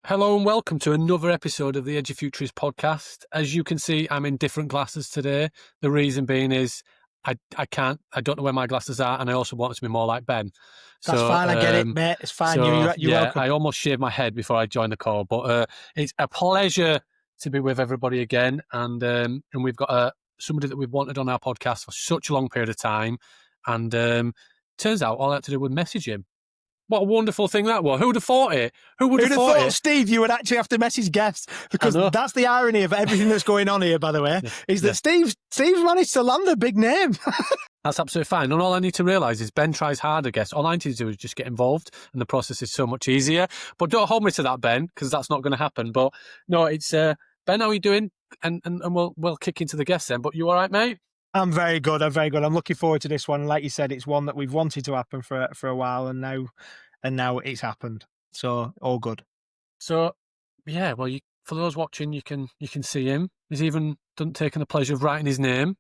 Hello and welcome to another episode of the Edufuturists podcast. As you can see, I'm in different glasses today. The reason being is I don't know where my glasses are, and I also want it to be more like Ben. That's fine. I get it, mate. It's fine. You're welcome. I almost shaved my head before I joined the call, but it's a pleasure to be with everybody again, and we've got somebody that we've wanted on our podcast for such a long period of time, and turns out all I had to do was message him. What a wonderful thing that was. Who would have thought it? Who would have thought it? Steve, you would actually have to message guests, because that's the irony of everything that's going on here, by the way, is that Steve's managed to land a big name. That's absolutely fine. And all I need to realise is Ben tries harder, guess. All I need to do is just get involved, and the process is so much easier. But don't hold me to that, Ben, because that's not going to happen. But no, it's Ben, how are you doing? And we'll kick into the guests then. But you all right, mate? I'm very good. I'm looking forward to this one. Like you said, it's one that we've wanted to happen for a while, and now it's happened. So all good. So yeah, well, for those watching, you can see him. He's even taken the pleasure of writing his name.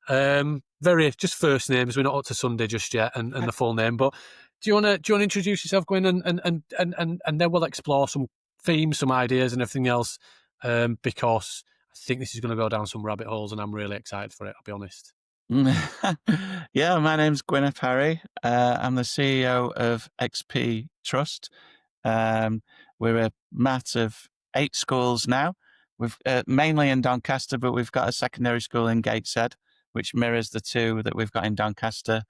Very just first names. We're not up to Sunday just yet, and the full name. But do you want to introduce yourself, Gwyn, and then we'll explore some themes, some ideas, and everything else. Because I think this is going to go down some rabbit holes, and I'm really excited for it, I'll be honest. Yeah, my name's Gwyn Harri. I'm the CEO of XP Trust. We're a mat of 8 schools now. We've mainly in Doncaster, but we've got a secondary school in Gateshead, which mirrors the 2 that we've got in Doncaster.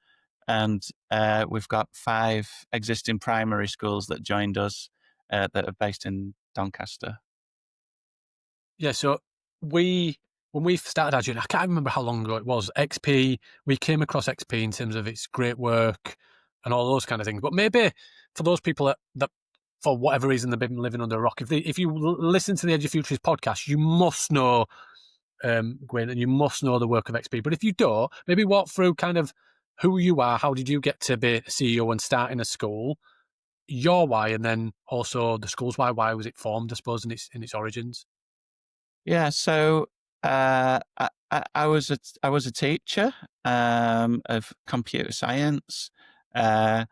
And we've got 5 existing primary schools that joined us that are based in Doncaster. Yeah, so when we started our journey, I can't remember how long ago it was, XP, we came across XP in terms of its great work and all those kind of things. But maybe for those people that for whatever reason, they've been living under a rock, if you listen to the Edufuturists podcast, you must know Gwyn, and you must know the work of XP. But if you don't, maybe walk through kind of who you are, how did you get to be a CEO and start in a school, your why, and then also the school's why was it formed, I suppose, in its origins? Yeah, so I was a teacher of computer science, and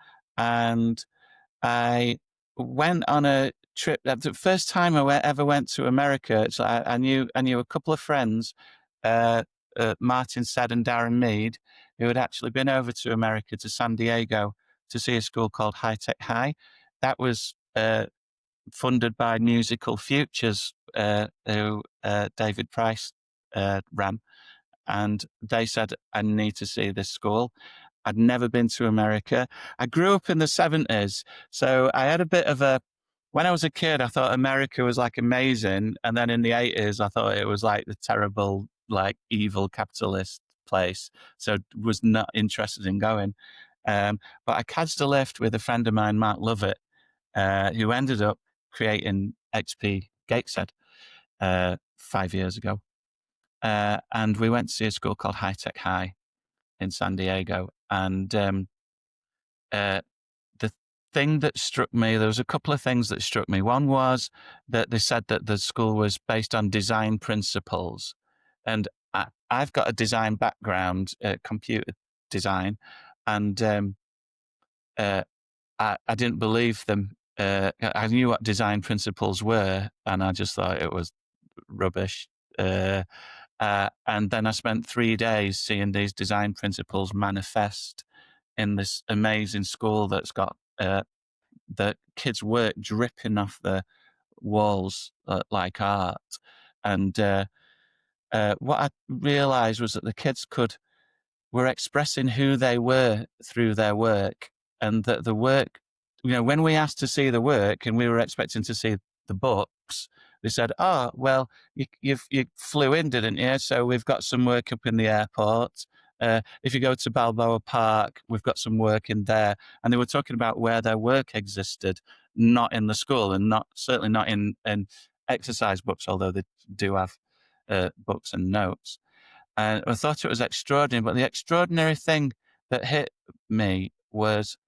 I went on a trip. The first time I ever went to America, so I knew a couple of friends, Martin Said and Darren Mead, who had actually been over to America, to San Diego, to see a school called High Tech High. That was funded by Musical Futures, who David Price ran, and they said, I need to see this school. I'd never been to America. I grew up in the 70s, so I had a bit of when I was a kid, I thought America was like amazing, and then in the 80s, I thought it was like the terrible, like evil capitalist place, so was not interested in going. But I catched a lift with a friend of mine, Mark Lovett, who ended up creating XP Gateshead 5 years ago. And we went to see a school called High Tech High in San Diego. And the thing that struck me, there was a couple of things that struck me. One was that they said that the school was based on design principles. And I've got a design background, computer design, and I didn't believe them. I knew what design principles were, and I just thought it was rubbish. And then I spent 3 days seeing these design principles manifest in this amazing school that's got the kids' work dripping off the walls like art. And what I realized was that the kids were expressing who they were through their work, and that the work, when we asked to see the work and we were expecting to see the books, they said, oh, well, you flew in, didn't you? So we've got some work up in the airport. If you go to Balboa Park, we've got some work in there. And they were talking about where their work existed, not in the school, and certainly not in exercise books, although they do have books and notes. And I thought it was extraordinary. But the extraordinary thing that hit me was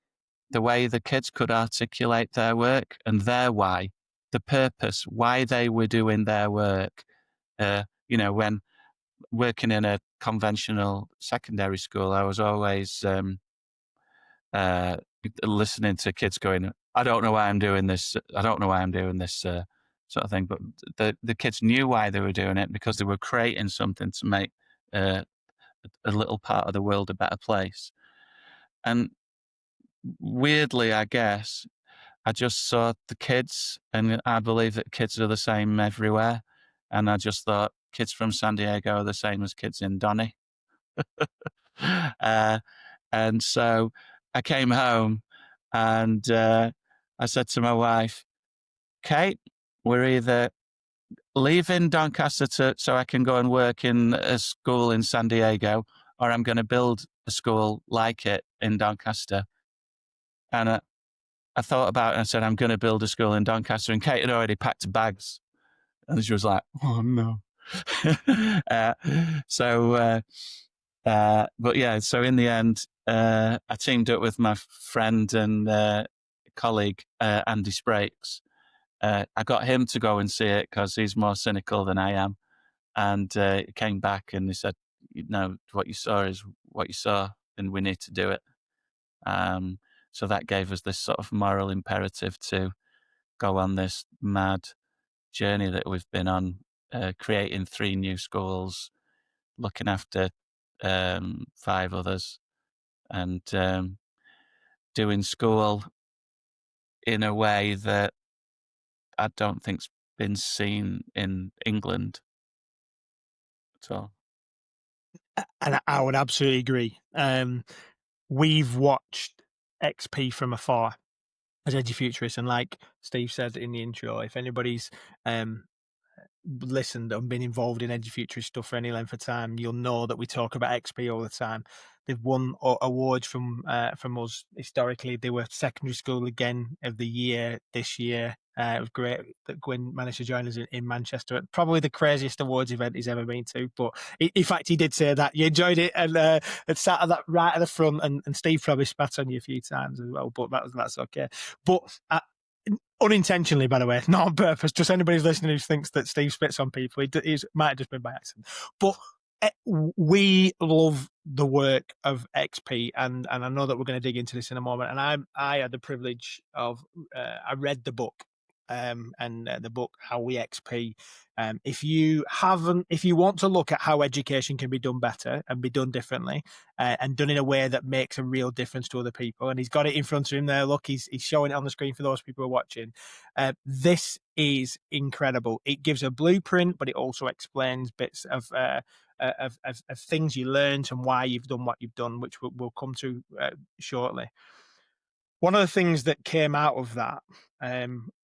the way the kids could articulate their work and their why, the purpose, why they were doing their work. When working in a conventional secondary school, I was always listening to kids going, I don't know why I'm doing this. I don't know why I'm doing this. sort of thing. But the kids knew why they were doing it, because they were creating something to make a little part of the world a better place. And weirdly, I guess, I just saw the kids, and I believe that kids are the same everywhere. And I just thought kids from San Diego are the same as kids in Donny. And so I came home and I said to my wife, Kate, we're either leaving Doncaster so I can go and work in a school in San Diego, or I'm going to build a school like it in Doncaster. And I thought about it and I said, I'm going to build a school in Doncaster. And Kate had already packed her bags. And she was like, oh, no. But yeah, so in the end, I teamed up with my friend and colleague, Andy Sprakes. I got him to go and see it because he's more cynical than I am. And he came back and he said, what you saw is what you saw, and we need to do it. So that gave us this sort of moral imperative to go on this mad journey that we've been on, creating 3 new schools, looking after 5 others, and doing school in a way that I don't think's been seen in England at all. And I would absolutely agree. We've watched XP from afar as Edufuturists, and like Steve said in the intro, if anybody's listened and been involved in Edufuturist stuff for any length of time, you'll know that we talk about XP all the time. They've won awards from us historically. They were Secondary School again of the year this year. It was great that Gwyn managed to join us in Manchester. Probably the craziest awards event he's ever been to. But in fact, he did say that. You enjoyed it and sat at that right at the front. And Steve probably spat on you a few times as well. But that's okay. But unintentionally, by the way, not on purpose. Just anybody who's listening who thinks that Steve spits on people, he might have just been by accident. But we love the work of XP, and I know that we're going to dig into this in a moment. And I had the privilege of I read the book. And the book How We XP. If you want to look at how education can be done better and be done differently, and done in a way that makes a real difference to other people, and he's got it in front of him there. Look, he's showing it on the screen for those people who are watching. This is incredible. It gives a blueprint, but it also explains bits of things you learned and why you've done what you've done, which we'll come to shortly. One of the things that came out of that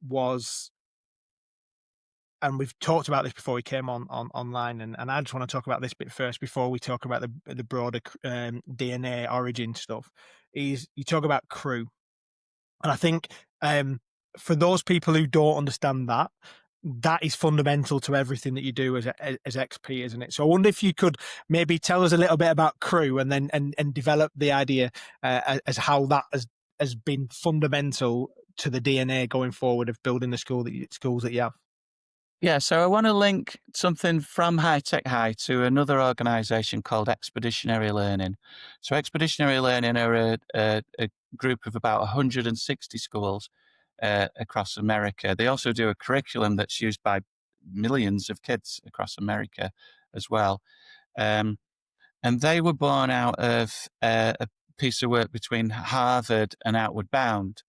was, and we've talked about this before we came online, and I just want to talk about this bit first before we talk about the broader DNA origin stuff, is you talk about crew. And I think for those people who don't understand that is fundamental to everything that you do as XP, isn't it? So I wonder if you could maybe tell us a little bit about crew, and then and develop the idea as how that has been fundamental to the DNA going forward of building the schools that you have. Yeah, so I want to link something from High Tech High to another organisation called Expeditionary Learning. So Expeditionary Learning are a group of about 160 schools across America. They also do a curriculum that's used by millions of kids across America as well. And they were born out of a piece of work between Harvard and Outward Bound.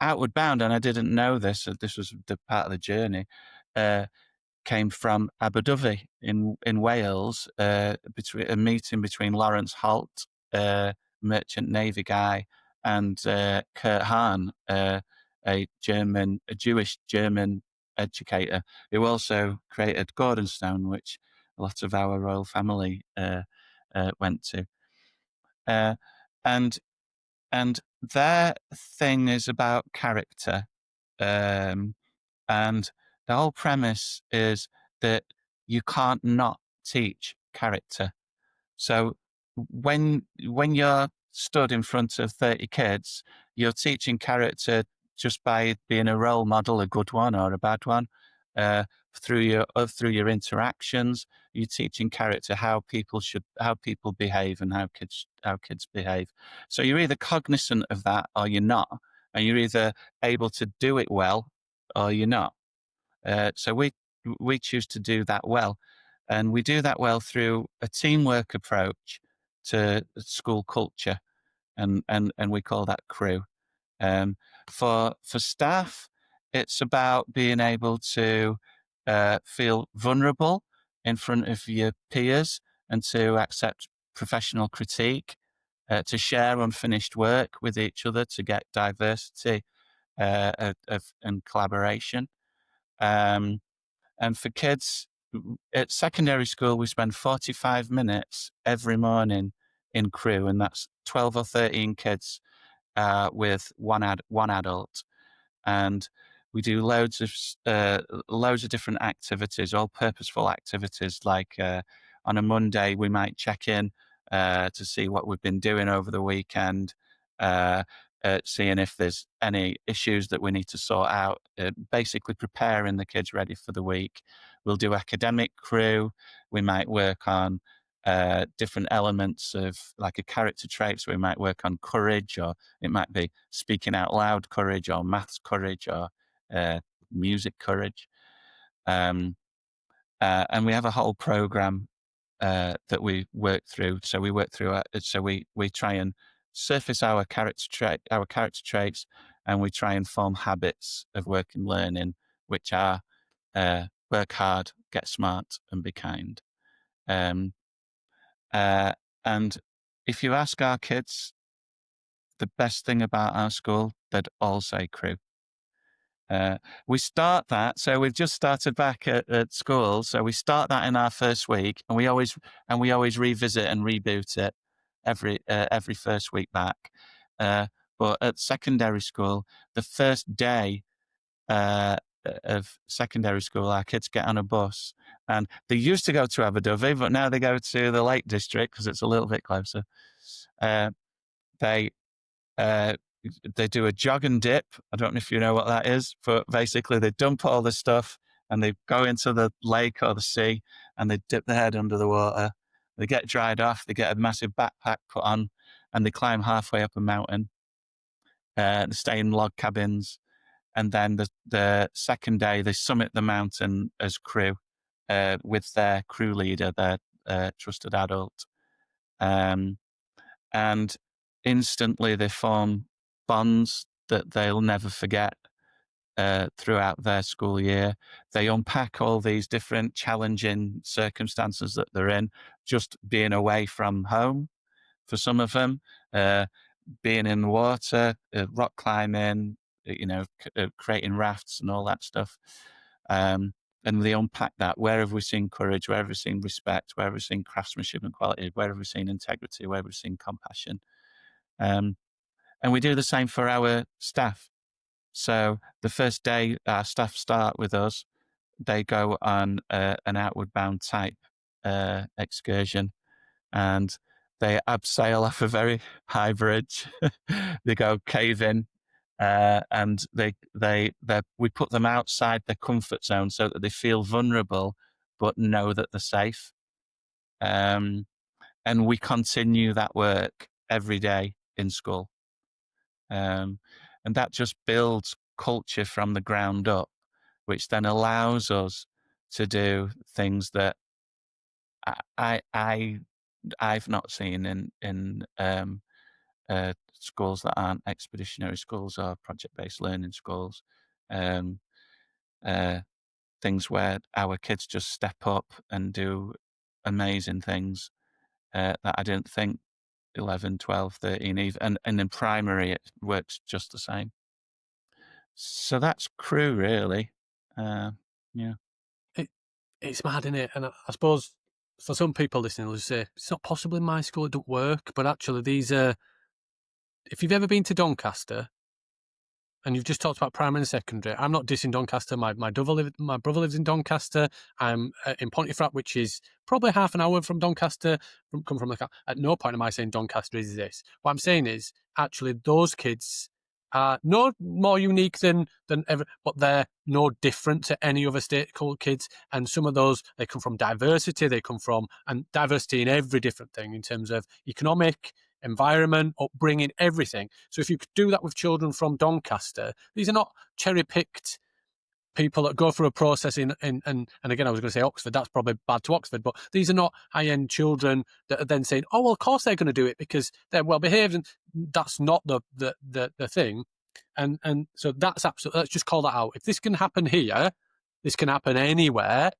Outward Bound, and I didn't know this was the part of the journey, came from Abu Dhabi in Wales, between a meeting between Lawrence Holt, merchant navy guy, and Kurt Hahn, a Jewish German educator, who also created Gordonstone, which a lot of our royal family went to. And their thing is about character. And the whole premise is that you can't not teach character. So when you're stood in front of 30 kids, you're teaching character just by being a role model, a good one or a bad one. Through your interactions, you're teaching character, how people behave and how kids behave. So you're either cognizant of that or you're not, and you're either able to do it well or you're not. So we choose to do that well, and we do that well through a teamwork approach to school culture, and we call that crew. For staff, it's about being able to feel vulnerable in front of your peers and to accept professional critique, to share unfinished work with each other, to get diversity and collaboration. And for kids at secondary school, we spend 45 minutes every morning in crew, and that's 12 or 13 kids with one adult, and we do loads of different activities, all purposeful activities. Like on a Monday, we might check in to see what we've been doing over the weekend, seeing if there's any issues that we need to sort out, basically preparing the kids ready for the week. We'll do academic crew. We might work on different elements of like a character trait. So we might work on courage, or it might be speaking out loud courage, or maths courage, or music courage. And we have a whole program that we work through. So we work through. So we try and surface our character traits, and we try and form habits of work and learning, which are work hard, get smart, and be kind. And if you ask our kids the best thing about our school, they'd all say crew. We start that, so we've just started back at school, so we start that in our first week, and we always revisit and reboot it every first week back. But at secondary school, the first day of secondary school, our kids get on a bus, and they used to go to Aberdyfi, but now they go to the Lake District because it's a little bit closer. They do a jog and dip. I don't know if you know what that is, but basically they dump all the stuff and they go into the lake or the sea and they dip their head under the water. They get dried off. They get a massive backpack put on and they climb halfway up a mountain. They stay in log cabins. And then the second day, they summit the mountain as crew with their crew leader, their trusted adult. And instantly they form bonds that they'll never forget throughout their school year. They unpack all these different challenging circumstances that they're in, just being away from home for some of them, being in the water, rock climbing, creating rafts and all that stuff. And they unpack that. Where have we seen courage? Where have we seen respect? Where have we seen craftsmanship and quality? Where have we seen integrity? Where have we seen compassion? And we do the same for our staff. So the first day our staff start with us, they go on an outward bound type excursion, and they abseil off a very high bridge. They go caving, and we put them outside their comfort zone so that they feel vulnerable, but know that they're safe. And we continue that work every day in school. And that just builds culture from the ground up, which then allows us to do things that I've not seen in schools that aren't expeditionary schools or project-based learning schools. Things where our kids just step up and do amazing things that I didn't think 11, 12, 13 even, and in primary it works just the same. So that's crew, really. Yeah. It's mad, isn't it? And I suppose for some people listening, they'll just say, it's not possible in my school, it don't work. But actually, these are, if you've ever been to Doncaster, and you've just talked about primary and secondary, I'm not dissing Doncaster. My brother lives in Doncaster. I'm in Pontefract, which is probably half an hour from Doncaster. Come from the car. At no point am I saying Doncaster is this. What I'm saying is, actually, those kids are no more unique than ever, but they're no different to any other state called kids. And some of those, they come from diversity. They come from, and diversity in every different thing in terms of economic, environment, upbringing, everything. So if you could do that with children from Doncaster, these are not cherry-picked people that go through a process and again, I was going to say Oxford, that's probably bad to Oxford, but these are not high-end children that are then saying, oh, well, of course they're going to do it because they're well-behaved, and that's not the thing. And so that's absolutely, let's just call that out. If this can happen here, this can happen anywhere,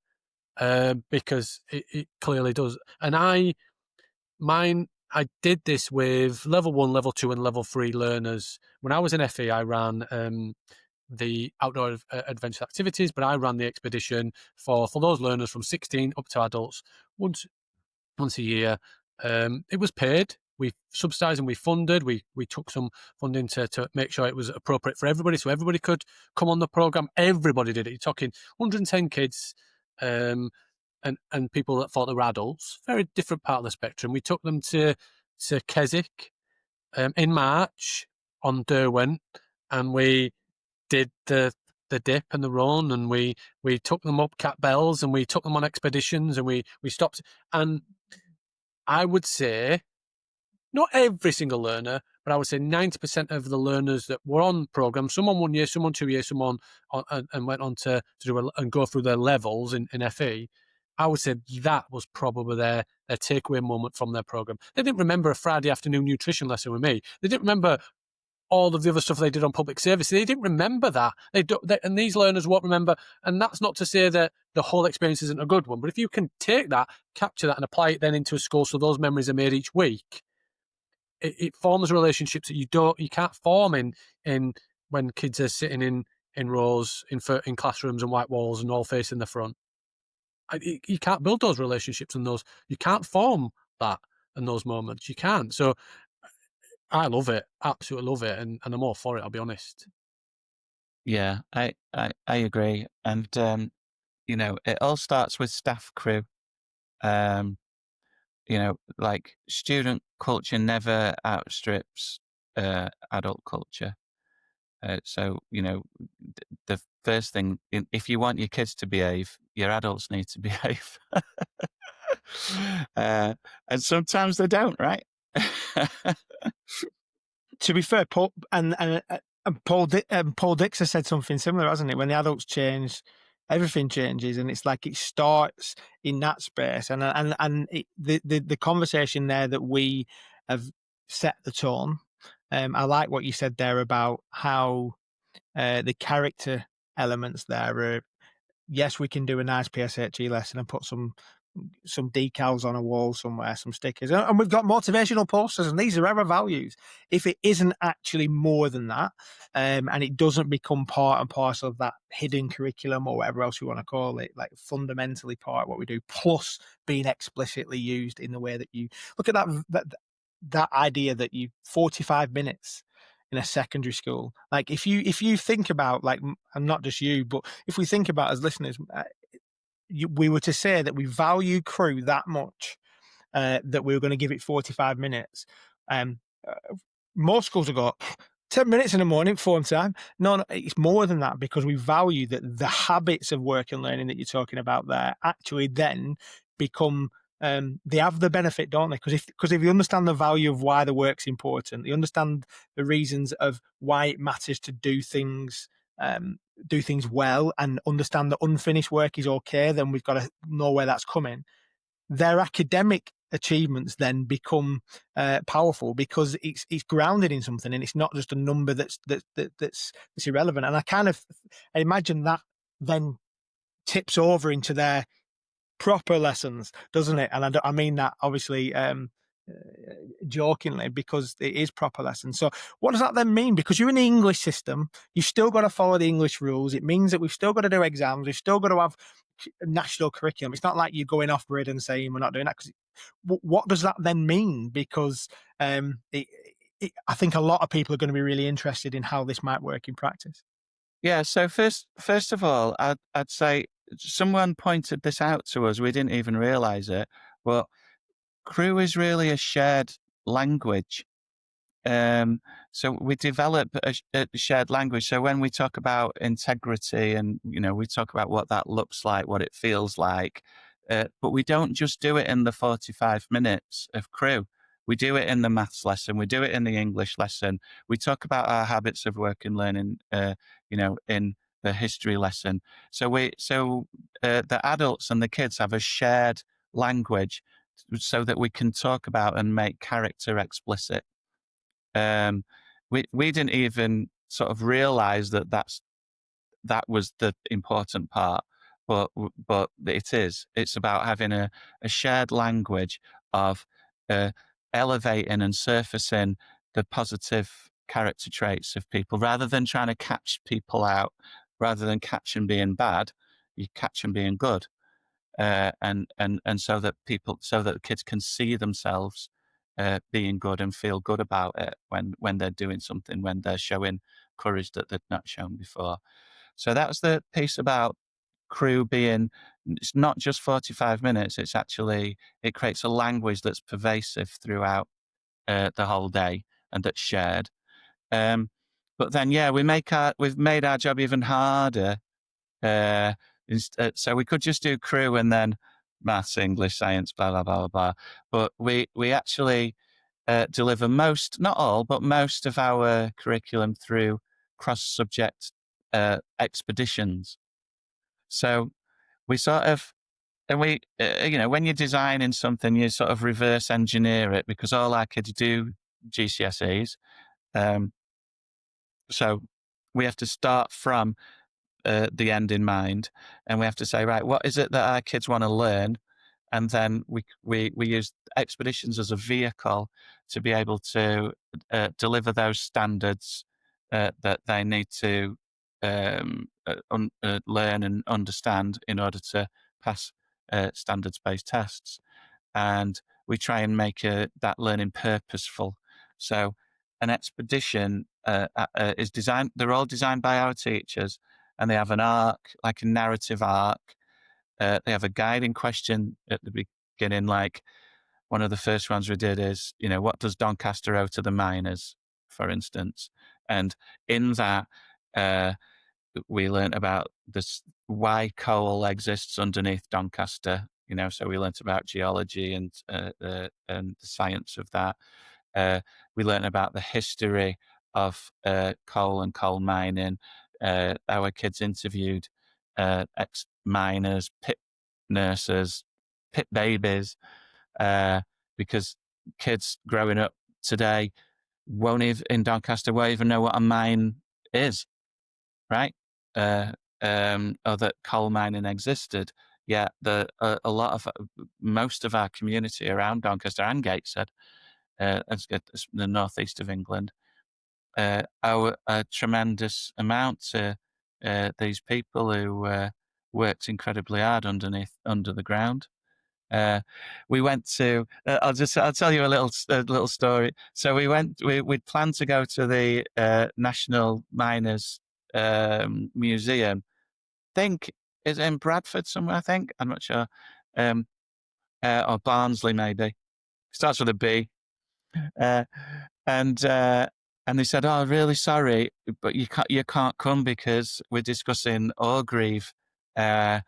because it clearly does. And I did this with level 1, level 2 and level 3 learners. When I was in FE, I ran the outdoor adventure activities, but I ran the expedition for those learners from 16 up to adults once a year. It was paid. We subsidised and we funded. We took some funding to make sure it was appropriate for everybody, so everybody could come on the programme. Everybody did it. You're talking 110 kids, and people that thought they were adults, very different part of the spectrum. We took them to Keswick in March on Derwent, and we did the dip and the run, and we took them up Cat Bells, and we took them on expeditions, and we stopped. And I would say, not every single learner, but I would say 90% of the learners that were on programs, some on 1 year, some on 2 years, some on and went on to do and go through their levels in FE, I would say that was probably their takeaway moment from their program. They didn't remember a Friday afternoon nutrition lesson with me. They didn't remember all of the other stuff they did on public service. They didn't remember that. And these learners won't remember. And that's not to say that the whole experience isn't a good one. But if you can take that, capture that, and apply it then into a school, so those memories are made each week, it forms relationships that you can't form in when kids are sitting in rows in classrooms and white walls and all facing the front. You can't build those relationships and those. You can't form that in those moments. You can't. So I love it, absolutely love it, and I'm all for it, I'll be honest. Yeah, I agree. And, it all starts with staff crew. Like student culture never outstrips adult culture. So, the first thing, if you want your kids to behave, your adults need to behave. And sometimes they don't, right? To be fair, Paul Paul Dix has said something similar, hasn't it? When the adults change, everything changes, and it's like it starts in that space. And the conversation there that we have set the tone. I like what you said there about how the character elements there are. Yes, we can do a nice PSHE lesson and put some decals on a wall somewhere, some stickers, and we've got motivational posters, and these are our values. If it isn't actually more than that, and it doesn't become part and parcel of that hidden curriculum or whatever else you want to call it, like fundamentally part of what we do, plus being explicitly used in the way that you look at that idea that you 45 minutes in a secondary school. Like if you think about, like, and not just you, but if we think about as listeners, we were to say that we value crew that much, that we were going to give it 45 minutes. Most schools have got 10 minutes in the morning, form time. No, it's more than that, because we value that the habits of work and learning that you're talking about there actually then become, they have the benefit, don't they? Because if you understand the value of why the work's important, you understand the reasons of why it matters to do things well, and understand that unfinished work is okay, then we've got to know where that's coming. Their academic achievements then become powerful, because it's grounded in something, and it's not just a number that's irrelevant. And I imagine that then tips over into their proper lessons, doesn't it? And I mean that obviously jokingly, because it is proper lessons. So what does that then mean? Because you're in the English system, you've still got to follow the English rules. It means that we've still got to do exams, we've still got to have national curriculum. It's not like you're going off grid and saying we're not doing that. What does that then mean? Because I think a lot of people are going to be really interested in how this might work in practice. Yeah, so first of all, I'd say someone pointed this out to us. We didn't even realize it, but crew is really a shared language. So we develop a shared language. So when we talk about integrity, and we talk about what that looks like, what it feels like, but we don't just do it in the 45 minutes of crew. We do it in the maths lesson. We do it in the English lesson. We talk about our habits of work and learning, in the history lesson. So the adults and the kids have a shared language so that we can talk about and make character explicit. We didn't even sort of realize that was the important part, but it is. It's about having a shared language of elevating and surfacing the positive character traits of people, rather than trying to catch people out, rather than catch them being bad, you catch them being good, and so that the kids can see themselves being good and feel good about it when they're doing something, when they're showing courage that they've not shown before. So that's the piece about crew being, it's not just 45 minutes, it creates a language that's pervasive throughout the whole day and that's shared. But then, we've made our job even harder. So we could just do crew and then maths, English, science, blah, blah, blah, blah. But we actually deliver not all, but most of our curriculum through cross-subject expeditions. So we sort of, and we, when you're designing something, you sort of reverse engineer it, because all our kids do GCSEs. So we have to start from the end in mind, and we have to say, right, what is it that our kids want to learn? And then we use expeditions as a vehicle to be able to deliver those standards that they need to learn and understand in order to pass standards-based tests. And we try and make that learning purposeful. So an expedition is designed, they're all designed by our teachers, and they have an arc, like a narrative arc. They have a guiding question at the beginning, like one of the first ones we did is, what does Doncaster owe to the miners, for instance? And in that, we learned about why coal exists underneath Doncaster. So we learnt about geology and the science of that. We learned about the history of coal and coal mining. Our kids interviewed ex-miners, pit nurses, pit babies, because kids growing up today in Doncaster won't even know what a mine is, right? Or that coal mining existed. Yeah, most of our community around Doncaster and Gateshead, the northeast of England, owe a tremendous amount to these people who worked incredibly hard under the ground. We went to. I'll tell you a little story. So we'd planned to go to the National Miners Museum. I think it's in Bradford somewhere. I think, I'm not sure, or Barnsley maybe. Starts with a B. And they said, "Oh, really sorry, but you can't come because we're discussing Orgreave, like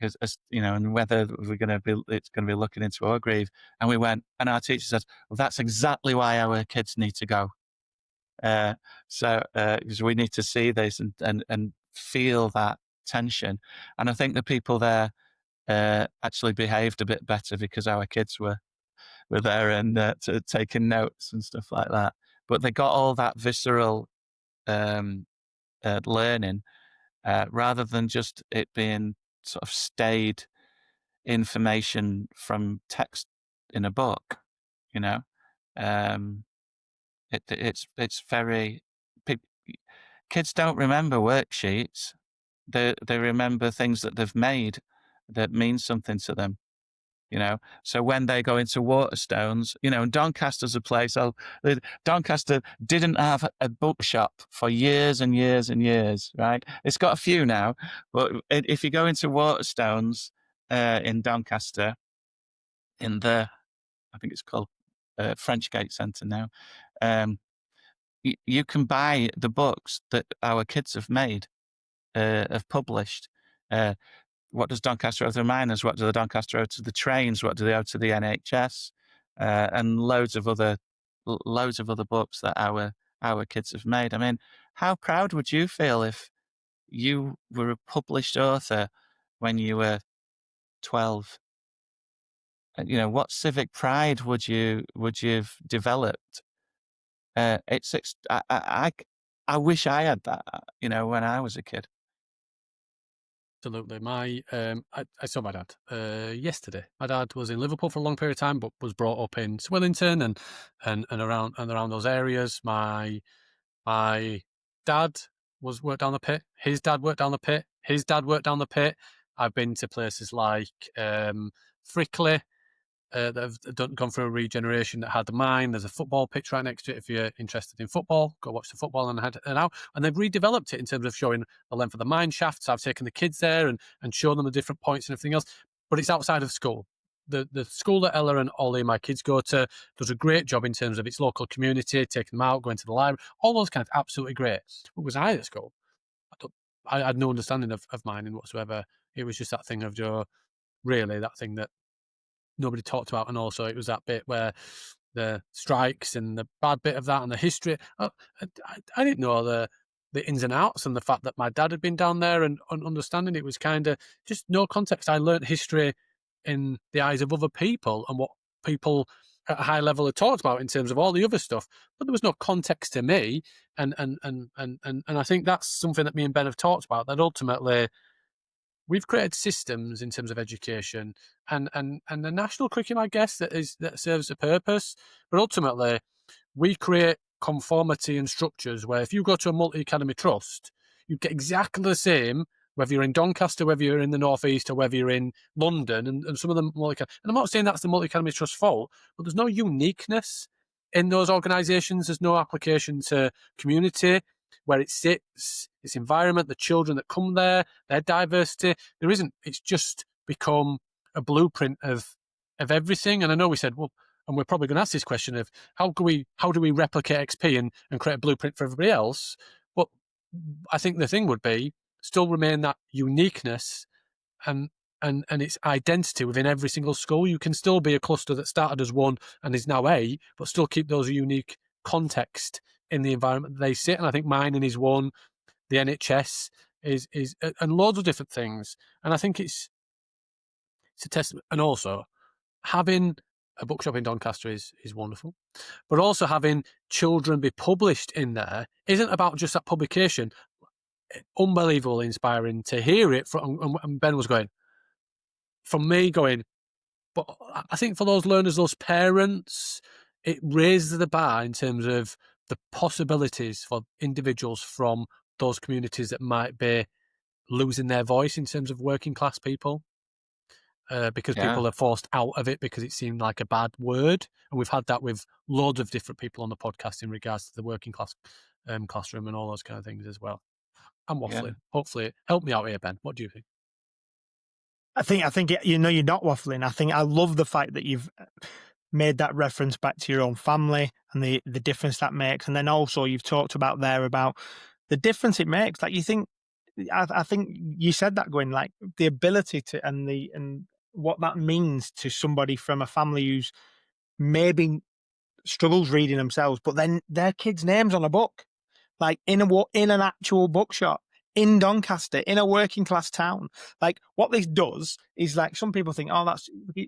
as and whether it's going to be looking into Orgreave." And we went, and our teacher said, "Well, that's exactly why our kids need to go. Because we need to see this and feel that tension." And I think the people there actually behaved a bit better because our kids were there and taking notes and stuff like that. But they got all that visceral learning rather than just it being sort of staid information from text in a book. It's very kids don't remember worksheets. They remember things that they've made that mean something to them. So when they go into Waterstones, Doncaster's a place. Doncaster didn't have a bookshop for years and years and years, right? It's got a few now, but if you go into Waterstones in Doncaster, I think it's called French Gate Centre now, you can buy the books that our kids have made, have published. What does Doncaster owe to the miners? What do the Doncaster owe to the trains? What do they owe to the NHS? And loads of other books that our kids have made. I mean, how proud would you feel if you were a published author when you were 12. What civic pride would you've developed? I wish I had that, when I was a kid. Absolutely. I saw my dad yesterday. My dad was in Liverpool for a long period of time, but was brought up in Swillington and around those areas. My dad worked down the pit. His dad worked down the pit. His dad worked down the pit. I've been to places like Frickley that have gone through a regeneration that had the mine. There's a football pitch right next to it. If you're interested in football, go watch the football and head out. And they've redeveloped it in terms of showing the length of the mine shafts. I've taken the kids there and shown them the different points and everything else. But it's outside of school. The school that Ella and Ollie, my kids, go to, does a great job in terms of its local community, taking them out, going to the library, all those kinds of absolutely great. But was I at school? I had no understanding of mining whatsoever. It was just that thing of really that thing that nobody talked about, and also it was that bit where the strikes and the bad bit of that and the history. I didn't know the ins and outs, and the fact that my dad had been down there and understanding it was kind of just no context. I learnt history in the eyes of other people and what people at a high level had talked about in terms of all the other stuff, but there was no context to me. And I think that's something that me and Ben have talked about, that ultimately we've created systems in terms of education and the national curriculum, I guess, that serves a purpose. But ultimately, we create conformity and structures where if you go to a multi-academy trust, you get exactly the same, whether you're in Doncaster, whether you're in the North East, or whether you're in London, and some of them multi-academy. And I'm not saying that's the multi-academy trust's fault, but there's no uniqueness in those organisations. There's no application to community, where it sits, its environment, the children that come there, their diversity. There isn't. It's just become a blueprint of everything. And I know we said, well, and we're probably going to ask this question of how do we replicate XP and create a blueprint for everybody else? But I think the thing would be still remain that uniqueness and its identity within every single school. You can still be a cluster that started as one and is now A, but still keep those unique context in the environment that they sit. And I think mining is one, the NHS is and loads of different things. And I think it's a testament. And also having a bookshop in Doncaster is wonderful, but also having children be published in there isn't about just that publication. Unbelievably inspiring to hear it from, and Ben was going, from me going, but I think for those learners, those parents, it raises the bar in terms of the possibilities for individuals from those communities that might be losing their voice in terms of working class people. Because people are forced out of it because it seemed like a bad word. And we've had that with loads of different people on the podcast in regards to the working class classroom and all those kind of things as well. I'm waffling. Yeah. Hopefully, help me out here, Ben. What do you think? I think you're not waffling. I think I love the fact that you've made that reference back to your own family and the difference that makes. And then also you've talked about the difference it makes. Like, you think, I think you said that, Gwyn, like the ability to, and what that means to somebody from a family who's maybe struggles reading themselves, but then their kid's name's on a book, like in an actual bookshop in Doncaster, in a working class town. Like, what this does is, like, some people think, oh,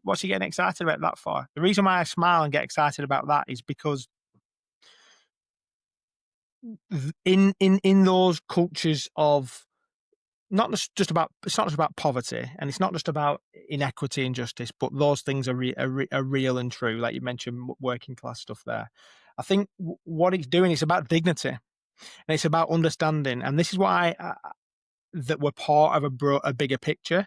what's he getting excited about that for? The reason why I smile and get excited about that is because in those cultures of, it's not just about poverty, and it's not just about inequity and justice, but those things are real and true. Like you mentioned, working class stuff there. I think what it's doing is about dignity, and it's about understanding. And this is why that we're part of a bigger picture.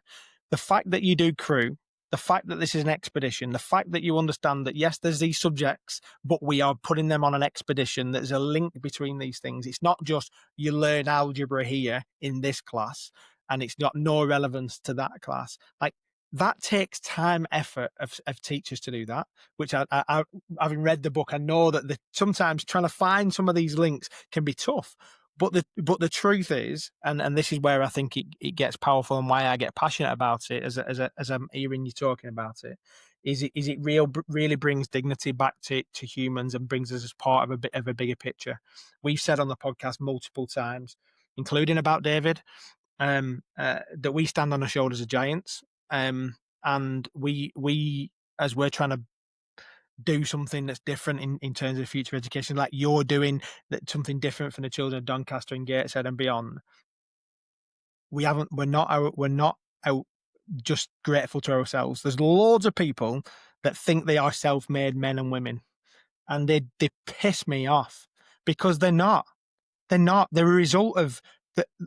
The fact that you do crew, the fact that this is an expedition, the fact that you understand that, yes, there's these subjects, but we are putting them on an expedition. There's a link between these things. It's not just you learn algebra here in this class and it's got no relevance to that class. Like, that takes time, effort of teachers to do that, which I having read the book, I know that sometimes trying to find some of these links can be tough. But the truth is, and this is where I think it gets powerful, and why I get passionate about it as I'm hearing you talking about it, is it really brings dignity back to humans and brings us as part of a bit of a bigger picture. We've said on the podcast multiple times, including about David, that we stand on the shoulders of giants, and we as we're trying to do something that's different in terms of future education, like you're doing that, something different for the children of Doncaster and Gateshead and beyond. We're not out just grateful to ourselves. There's loads of people that think they are self-made men and women, and they piss me off because they're not. They're not. They're a result of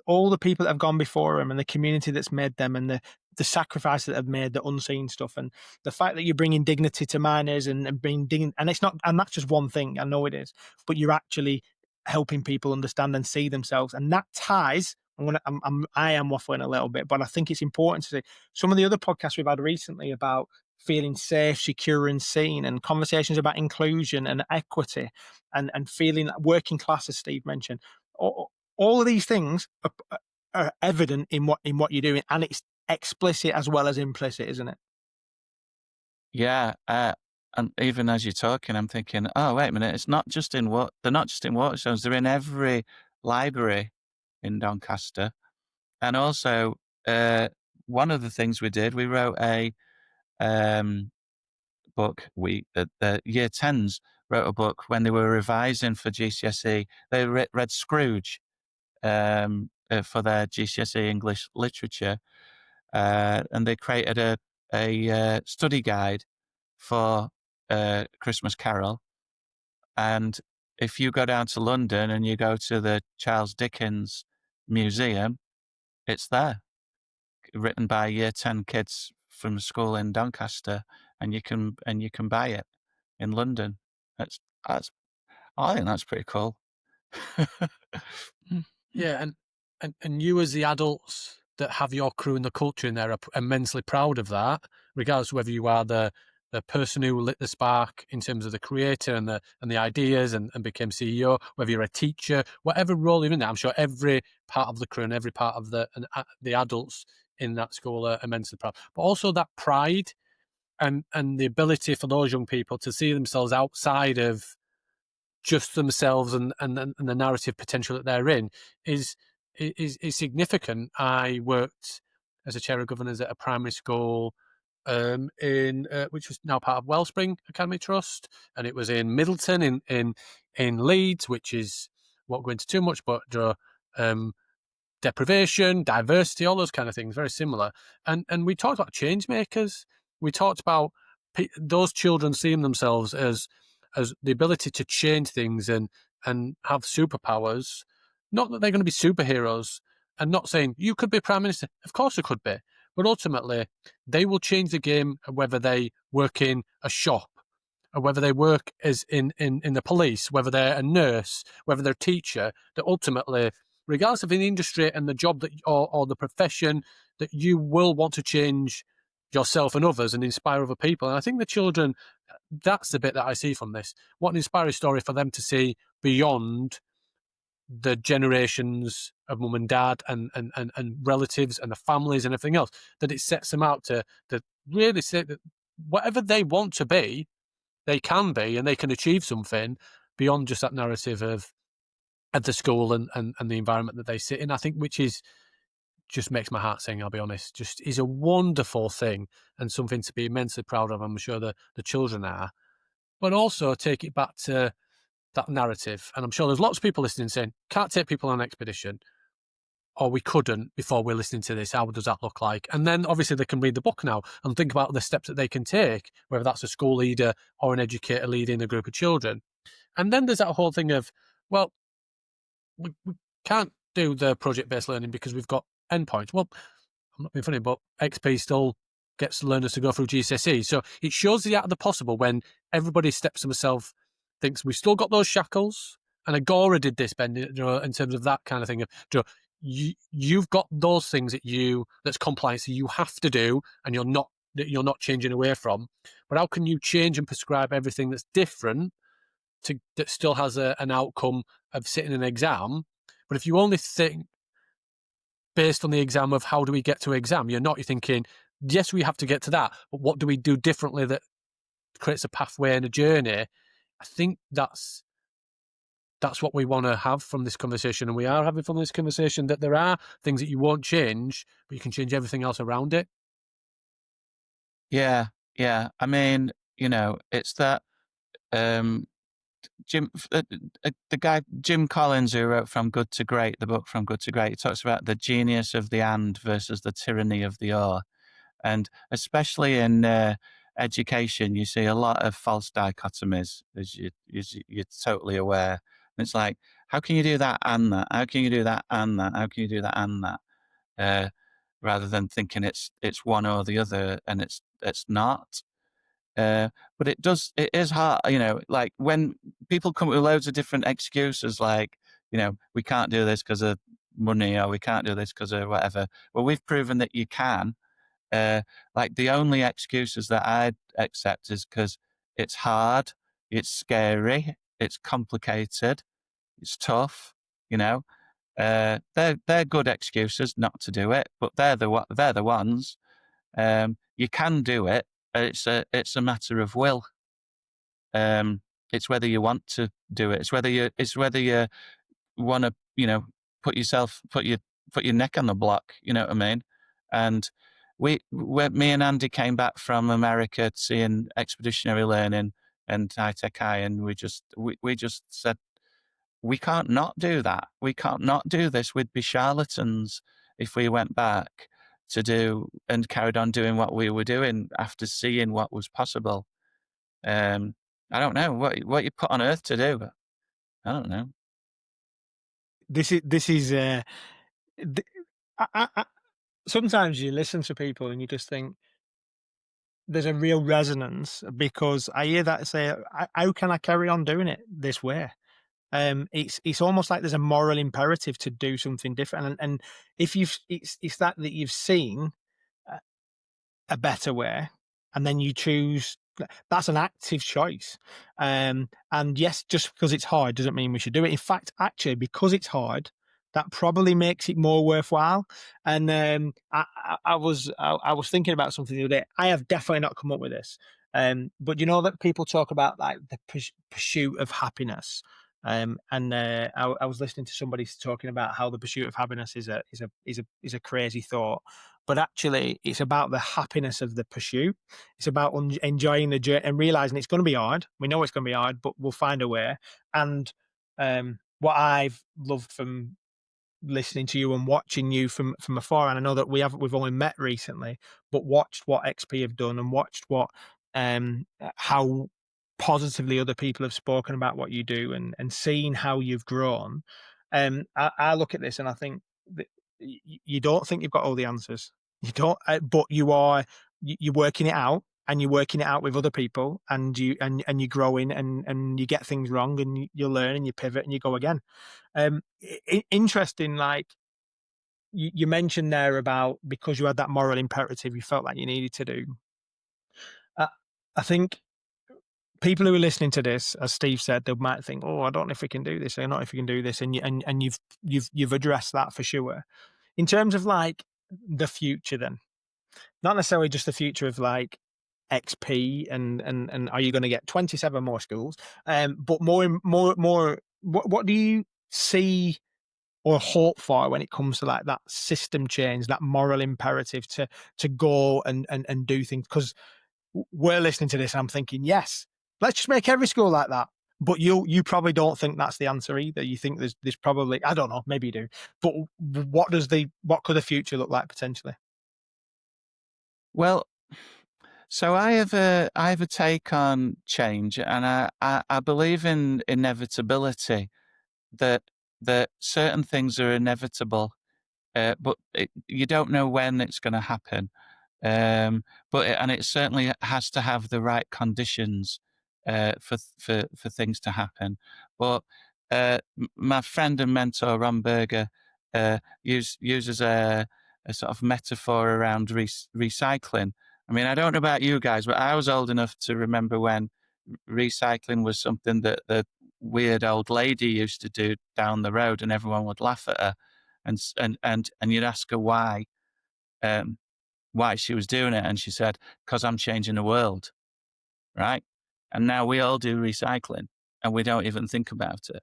all the people that have gone before them and the community that's made them, and the sacrifice that have made, the unseen stuff, and the fact that you're bringing dignity to minors and bringing dignity, and it's not, and that's just one thing. I know it is, but you're actually helping people understand and see themselves, and that ties. I am waffling a little bit, but I think it's important to say some of the other podcasts we've had recently about feeling safe, secure, and seen, and conversations about inclusion and equity, and feeling working class, as Steve mentioned. All of these things are evident in what you're doing, and it's explicit as well as implicit, isn't it? Yeah, and even as you're talking, I'm thinking, oh, wait a minute, it's not just in they're not just in Waterstones, they're in every library in Doncaster. And also, one of the things we did, we wrote a book. The year 10s wrote a book when they were revising for GCSE. They read Scrooge for their GCSE English literature, and they created a study guide for Christmas Carol. And if you go down to London and you go to the Charles Dickens Museum, it's there, written by year 10 kids from a school in Doncaster, and you can buy it in London. I think that's pretty cool. Yeah, and you as the adults that have your crew and the culture in there are immensely proud of that, regardless of whether you are the person who lit the spark in terms of the creator and the ideas and became CEO, whether you're a teacher, whatever role you're in there. I'm sure every part of the crew and every part of the adults in that school are immensely proud. But also that pride and the ability for those young people to see themselves outside of just themselves and the narrative potential that they're in is significant. I worked as a chair of governors at a primary school in which was now part of Wellspring Academy Trust, and it was in Middleton in Leeds, which is won't go into too much, but deprivation, diversity, all those kind of things, very similar. And we talked about change makers. We talked about those children seeing themselves as the ability to change things and have superpowers. Not that they're going to be superheroes, and not saying you could be prime minister. Of course, they could be, but ultimately they will change the game, whether they work in a shop, or whether they work as in the police, whether they're a nurse, whether they're a teacher. That ultimately, regardless of the industry and the job that or the profession, that you will want to change yourself and others and inspire other people. And I think the children, that's the bit that I see from this. What an inspiring story for them to see beyond the generations of mum and dad and relatives and the families and everything else, that it sets them out to really say that whatever they want to be, they can be, and they can achieve something beyond just that narrative of the school and the environment that they sit in. I think, which is just makes my heart sing, I'll be honest. Just is a wonderful thing and something to be immensely proud of. I'm sure the children are. But also take it back to that narrative. And I'm sure there's lots of people listening saying, can't take people on an expedition, or we couldn't before we're listening to this. How does that look like? And then obviously they can read the book now and think about the steps that they can take, whether that's a school leader or an educator leading a group of children. And then there's that whole thing of, well, we can't do the project-based learning because we've got endpoints. Well, I'm not being funny, but XP still gets learners to go through GCSE. So it shows the art of the possible when everybody steps to themselves, thinks we've still got those shackles. And Agora did this, Ben, in terms of that kind of thing. You've got those things that's compliance that you have to do, and you're not changing away from. But how can you change and prescribe everything that's different that still has an outcome of sitting an exam? But if you only think based on the exam of how do we get to exam, you're thinking, yes, we have to get to that, but what do we do differently that creates a pathway and a journey? I think that's that's what we want to have from this conversation, and we are having from this conversation, that there are things that you won't change, but you can change everything else around it. Yeah, yeah. I mean, it's that um, the guy Jim Collins, who wrote From Good to Great, the book From Good to Great, he talks about the genius of the and versus the tyranny of the or, and especially in education, you see a lot of false dichotomies, as you're totally aware. And it's like, how can you do that and that? How can you do that and that? How can you do that and that? Rather than thinking it's one or the other, and it's not. But it is hard, like when people come up with loads of different excuses, like, we can't do this because of money, or we can't do this because of whatever. Well, we've proven that you can. Like the only excuses that I'd accept is because it's hard, it's scary, it's complicated, it's tough, they're good excuses not to do it, but they're the ones. You can do it. It's a matter of will. It's whether you want to do it. It's whether you want to, put your neck on the block. You know what I mean? And me and Andy came back from America seeing Expeditionary Learning and High Tech High, and we just said, we can't not do that. We can't not do this. We'd be charlatans if we went back to do and carried on doing what we were doing after seeing what was possible. I don't know what you put on earth to do. I don't know. This is sometimes you listen to people and you just think there's a real resonance, because I hear that say, how can I carry on doing it this way? It's almost like there's a moral imperative to do something different, and if it's that you've seen a better way, and then you choose. That's an active choice. And yes, just because it's hard doesn't mean we should do it. In fact, actually, because it's hard, that probably makes it more worthwhile. And I was thinking about something the other day. I have definitely not come up with this. But you know that people talk about like the pursuit of happiness. I was listening to somebody talking about how the pursuit of happiness is a crazy thought, but actually it's about the happiness of the pursuit. It's about enjoying the journey and realizing it's going to be hard. We know it's going to be hard, but we'll find a way. And what I've loved from listening to you and watching you from afar, and I know that we've only met recently, but watched what XP have done and watched what how positively other people have spoken about what you do, and seeing how you've grown. I look at this and I think that you don't think you've got all the answers. You don't, but you're working it out, and you're working it out with other people, and you're growing, and you get things wrong, and you learn, and you pivot, and you go again. Interesting, like you mentioned there about because you had that moral imperative, you felt like you needed to do. I think people who are listening to this, as Steve said, they might think, "Oh, I don't know if we can do this. I don't know if we can do this," and you've addressed that for sure. In terms of like the future, then not necessarily just the future of like XP and are you going to get 27 more schools, but more. What do you see or hope for when it comes to like that system change, that moral imperative to go and do things? Because we're listening to this and I'm thinking, yes, let's just make every school like that. But you probably don't think that's the answer either. You think there's probably, I don't know, maybe you do. But what could the future look like potentially? Well, so I have a take on change, and I believe in inevitability, that certain things are inevitable, but you don't know when it's going to happen. And it certainly has to have the right conditions for things to happen. But my friend and mentor Ron Berger uses a sort of metaphor around recycling. I mean, I don't know about you guys, but I was old enough to remember when recycling was something that the weird old lady used to do down the road, and everyone would laugh at her, and you'd ask her why she was doing it, and she said, "Because I'm changing the world," right? And now we all do recycling, and we don't even think about it.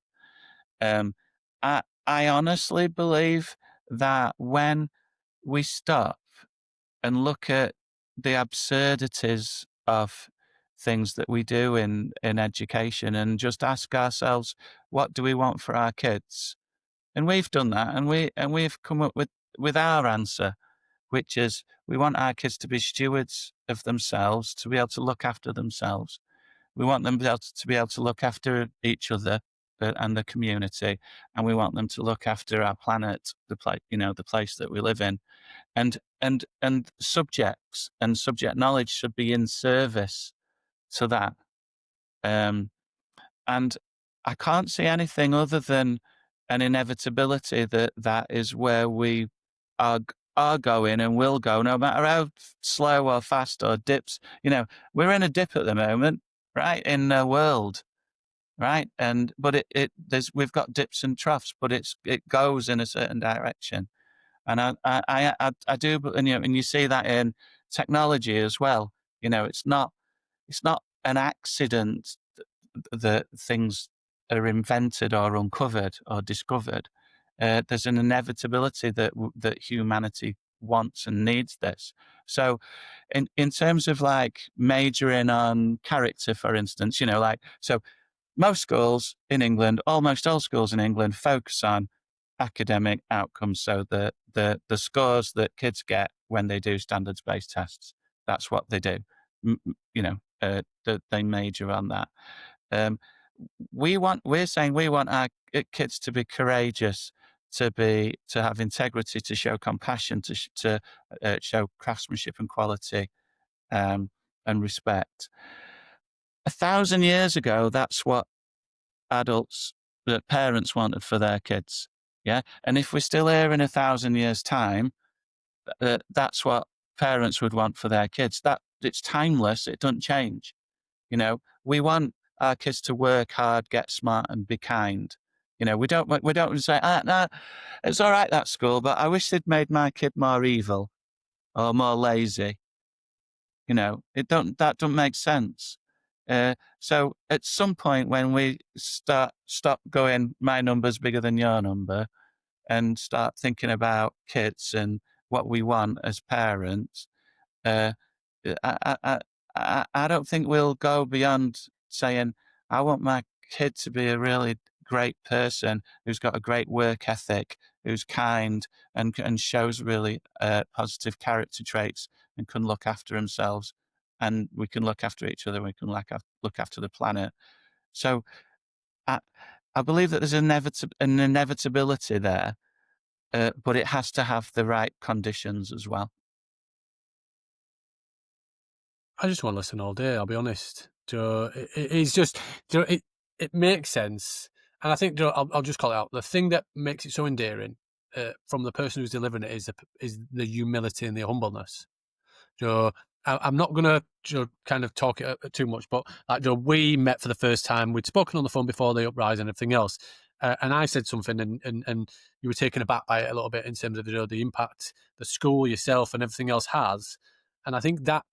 I honestly believe that when we stop and look at the absurdities of things that we do in education and just ask ourselves, what do we want for our kids? And we've done that, and we've come up with our answer, which is we want our kids to be stewards of themselves, to be able to look after themselves. We want them to be able to look after each other and the community, and we want them to look after our planet, the place that we live in, and subjects and subject knowledge should be in service to that. And I can't see anything other than an inevitability that is where we are going and will go, no matter how slow or fast or dips. We're in a dip at the moment, right, in the world, right? But we've got dips and troughs, but it goes in a certain direction. And I do, and you see that in technology as well. It's not an accident that things are invented or uncovered or discovered. There's an inevitability that humanity wants and needs this. So, in terms of like majoring on character, for instance, so most schools in England, almost all schools in England, focus on academic outcomes. So the scores that kids get when they do standards-based tests, that's what they do. They major on that. We're saying we want our kids to be courageous, to have integrity, to show compassion, to show craftsmanship and quality, and respect. 1,000 years ago, that's what parents wanted for their kids. Yeah. And if we're still here in 1,000 years' time, that's what parents would want for their kids. That it's timeless. It doesn't change. We want our kids to work hard, get smart, and be kind. We don't say, no, it's all right, that school, but I wish they'd made my kid more evil or more lazy. That don't make sense. So at some point when we stop going, my number's bigger than your number, and start thinking about kids and what we want as parents, I don't think we'll go beyond saying, I want my kid to be a really great person who's got a great work ethic, who's kind and shows really positive character traits and can look after themselves. And we can look after each other. We can look after the planet. So I believe that there's an inevitability there, but it has to have the right conditions as well. I just want to listen all day, I'll be honest. It's just, it makes sense. And I think, I'll just call it out. The thing that makes it so endearing from the person who's delivering it is the humility and the humbleness. I'm not going to kind of talk it too much, but we met for the first time. We'd spoken on the phone before the uprising and everything else. And I said something and you were taken aback by it a little bit in terms of the impact the school, yourself and everything else has. And I think that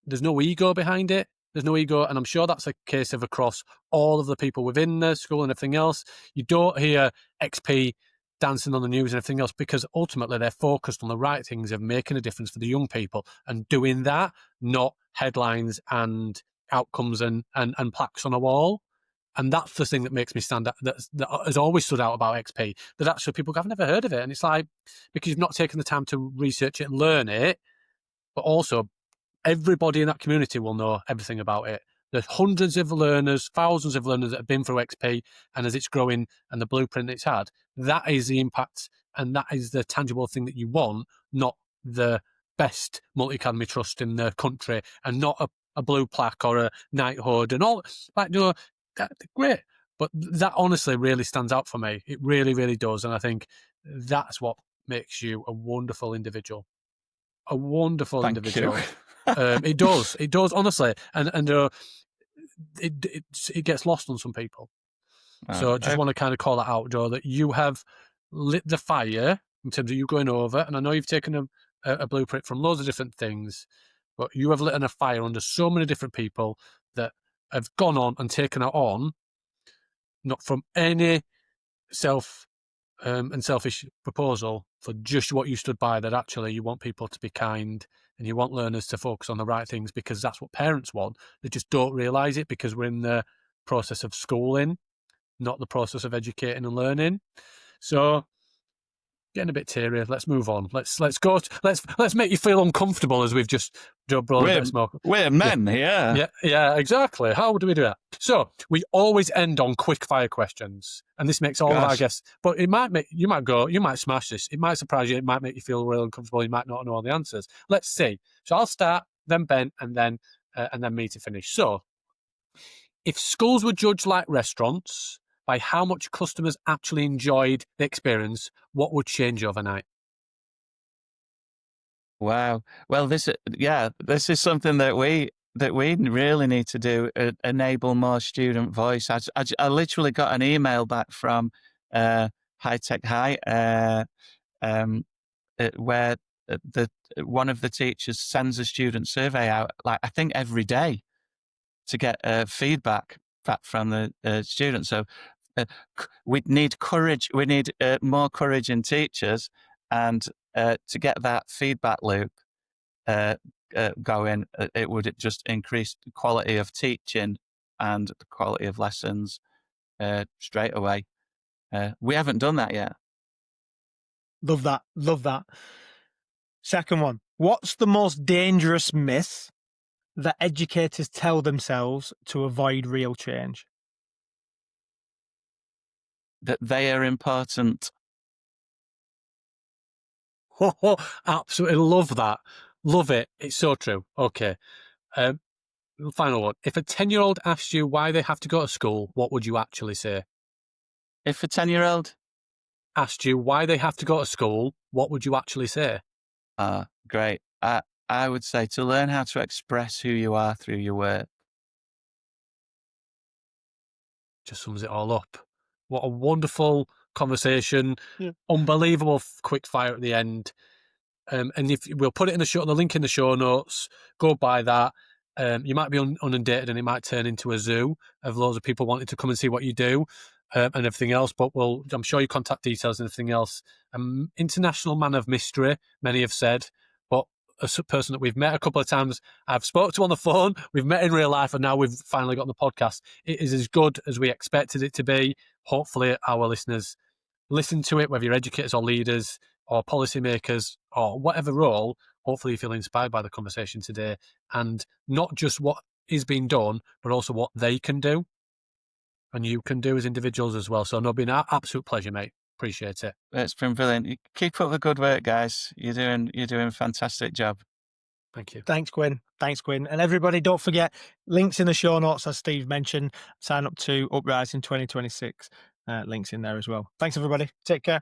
there's no ego behind it. There's no ego. And I'm sure that's a case of across all of the people within the school and everything else. You don't hear XP dancing on the news and everything else because ultimately they're focused on the right things of making a difference for the young people and doing that, not headlines and outcomes and plaques on a wall. And that's the thing that makes me stand out, that has always stood out about XP, that actually people have never heard of it. And it's like, because you've not taken the time to research it and learn it, but also everybody in that community will know everything about it. There's hundreds of learners, thousands of learners that have been through XP, and as it's growing and the blueprint it's had, that is the impact and that is the tangible thing that you want, not the best multi-academy trust in the country and not a blue plaque or a knighthood and all. Great. But that honestly really stands out for me. It really, really does. And I think that's what makes you a wonderful individual. A wonderful Thank individual. you. It does, honestly, and it gets lost on some people. So I just want to kind of call that out, Joe, that you have lit the fire in terms of you going over, and I know you've taken a blueprint from loads of different things, but you have lit a fire under so many different people that have gone on and taken it on, not from any and selfish proposal for just what you stood by, that actually you want people to be kind and you want learners to focus on the right things because that's what parents want. They just don't realise it because we're in the process of schooling, not the process of educating and learning. So getting a bit teary. Let's move on. Let's make you feel uncomfortable as we've just brought a bit of smoke. We're men here. Yeah, exactly. How do we do that? So we always end on quick-fire questions, and this makes all of our guests. But you might smash this. It might surprise you. It might make you feel real uncomfortable. You might not know all the answers. Let's see. So I'll start, then Ben, and then me to finish. So, if schools were judged like restaurants by how much customers actually enjoyed the experience, what would change overnight? Wow. Well, this is something that we really need to do, enable more student voice. I literally got an email back from High Tech High, where one of the teachers sends a student survey out, like I think every day, to get feedback back from the students. So we need courage. We need more courage in teachers, and to get that feedback loop going, it would just increase the quality of teaching and the quality of lessons straight away. We haven't done that yet. Love that. Second one. What's the most dangerous myth that educators tell themselves to avoid real change? That they are important. Absolutely love that. Love it. It's so true. Okay. Final one. If a 10-year-old asked you why they have to go to school, what would you actually say? If a 10-year-old asked you why they have to go to school, what would you actually say? Great. I would say to learn how to express who you are through your work. Just sums it all up. What a wonderful conversation. Yeah. Unbelievable quick fire at the end. And if we'll put it in the link in the show notes, go by that. You might be inundated and it might turn into a zoo of loads of people wanting to come and see what you do and everything else. But I'm sure your contact details and everything else. International man of mystery, many have said, but a person that we've met a couple of times, I've spoke to on the phone, we've met in real life, and now we've finally got on the podcast. It is as good as we expected it to be. Hopefully our listeners listen to it, whether you're educators or leaders or policymakers or whatever role. Hopefully you feel inspired by the conversation today, and not just what is being done, but also what they can do and you can do as individuals as well. So no, been an absolute pleasure, mate. Appreciate it. It's been brilliant. Keep up the good work, guys. You're doing a fantastic job. Thank you. Thanks, Gwyn. And everybody, don't forget, links in the show notes, as Steve mentioned. Sign up to Uprising 2026. Links in there as well. Thanks, everybody. Take care.